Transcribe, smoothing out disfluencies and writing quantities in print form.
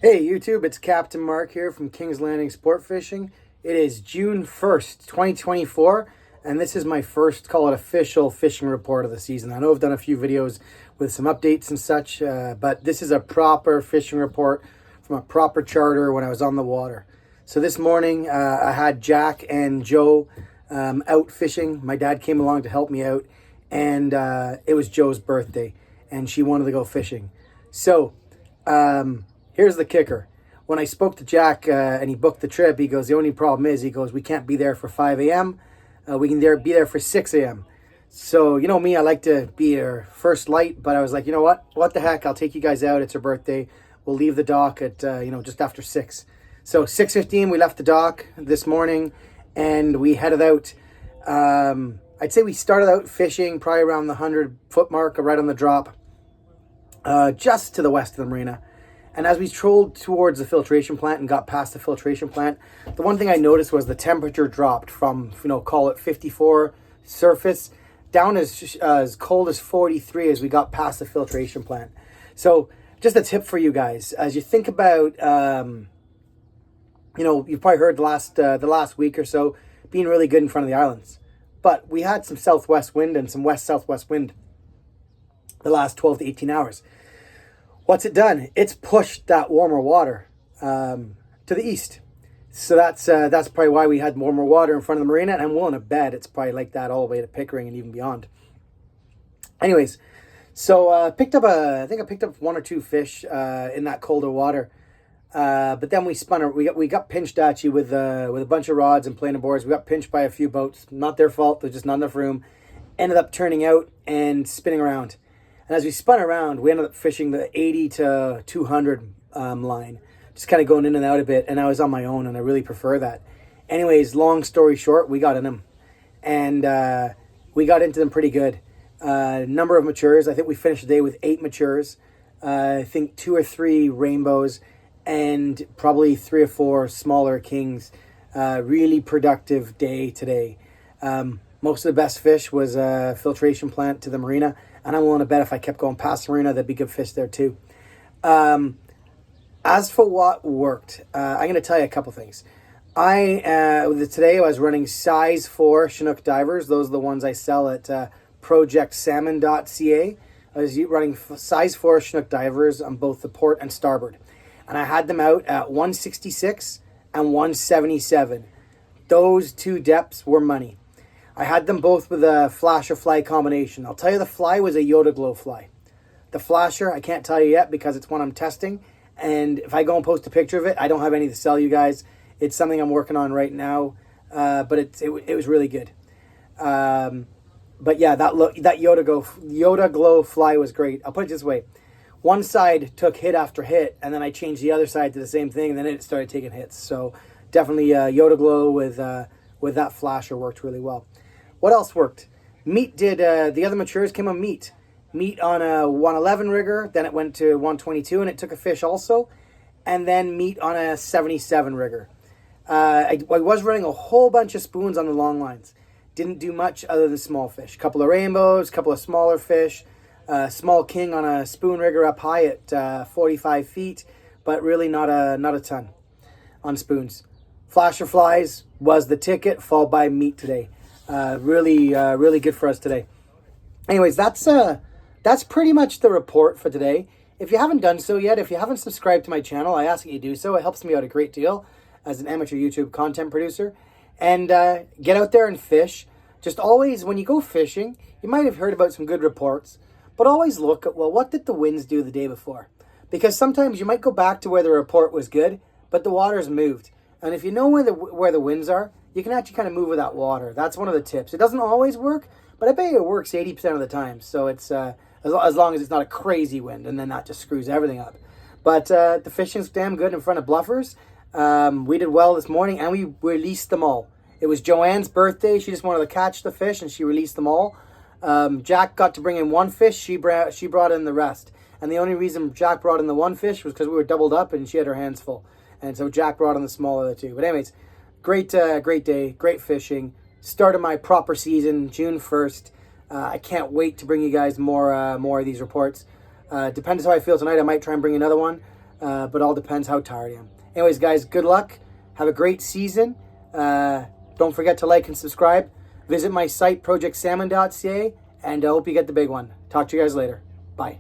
Hey YouTube, it's Captain Mark here from King's Landing Sport Fishing. It is June 1st, 2024, and this is my first, call it official fishing report of the season. I know I've done a few videos with some updates and such, but this is a proper fishing report from a proper charter when I was on the water. So this morning, I had Jack and Joe out fishing. My dad came along to help me out, and it was Joe's birthday, and she wanted to go fishing. So, here's the kicker. When I spoke to Jack and he booked the trip, he goes, the only problem is, he goes, we can't be there for 5 a.m. We can be there for 6 a.m. So, you know me, I like to be there first light, but I was like, you know what the heck, I'll take you guys out. It's her birthday. We'll leave the dock at, just after 6. So 6:15, we left the dock this morning and we headed out. I'd say we started out fishing probably around the 100-foot mark, right on the drop, just to the west of the marina. And as we trolled towards the filtration plant and got past the filtration plant, the one thing I noticed was the temperature dropped from, call it 54 surface down as cold as 43 as we got past the filtration plant. So just a tip for you guys, as you think about, you've probably heard the last week or so being really good in front of the islands. But we had some southwest wind and some west-southwest wind the last 12 to 18 hours. What's it done? It's pushed that warmer water to the east. So that's probably why we had warmer water in front of the marina. And I'm willing to bet it's probably like that all the way to Pickering and even beyond. Anyways, so I picked up one or two fish in that colder water. But then we got pinched actually with a bunch of rods and planer boards. We got pinched by a few boats. Not their fault. There's just not enough room. Ended up turning out and spinning around. And as we spun around, we ended up fishing the 80 to 200 line, just kind of going in and out a bit. And I was on my own, and I really prefer that. Anyways, long story short, we got in them. And we got into them pretty good. Number of matures. I think we finished the day with 8 matures. I think 2 or 3 rainbows, and probably 3 or 4 smaller kings. Really productive day today. Most of the best fish was a filtration plant to the marina. And I'm willing to bet if I kept going past the marina, there'd be good fish there too. As for what worked, I'm going to tell you a couple things. Today I was running size 4 Chinook divers. Those are the ones I sell at PrjectSalmon.ca. I was running size 4 Chinook divers on both the port and starboard. And I had them out at 166 and 177. Those 2 depths were money. I had them both with a flasher fly combination. I'll tell you, the fly was a Yoda Glow fly. The flasher, I can't tell you yet because it's one I'm testing. And if I go and post a picture of it, I don't have any to sell you guys. It's something I'm working on right now, but it was really good. But yeah, that Yoda Glow fly was great. I'll put it this way. One side took hit after hit, and then I changed the other side to the same thing, and then it started taking hits. So definitely Yoda Glow with that flasher worked really well. What else worked? Meat did, the other matures came on meat. Meat on a 111 rigger, then it went to 122 and it took a fish also. And then meat on a 77 rigger. I was running a whole bunch of spoons on the long lines. Didn't do much other than small fish. Couple of rainbows, couple of smaller fish. Small king on a spoon rigger up high at 45 feet, but really not a ton on spoons. Flasher flies was the ticket, followed by meat today. Really good for us today. Anyways, that's pretty much the report for today. If you haven't done so yet, if you haven't subscribed to my channel, I ask that you do so. It helps me out a great deal as an amateur YouTube content producer. And get out there and fish. Just always, when you go fishing, you might have heard about some good reports, but always look at, well, what did the winds do the day before? Because sometimes you might go back to where the report was good, but the water's moved. And if you know where the winds are, you can actually kind of move with that water. That's one of the tips. It doesn't always work, but I bet you it works 80% of the time. So it's as long as it's not a crazy wind, and then that just screws everything up. But the fishing's damn good in front of bluffers. We did well this morning, and we released them all. It was Joanne's birthday. She just wanted to catch the fish, and she released them all. Jack got to bring in 1 fish. She brought in the rest. And the only reason Jack brought in the 1 fish was because we were doubled up, and she had her hands full. And so Jack brought in the smaller of the 2. But anyways, great day, great fishing. Started my proper season, June 1st. I can't wait to bring you guys more of these reports. Depends how I feel tonight. I might try and bring another one. but all depends how tired I am. Anyways, guys, good luck. Have a great season. Don't forget to like and subscribe. Visit my site, PrjectSalmon.ca, and I hope you get the big one. Talk to you guys later. Bye.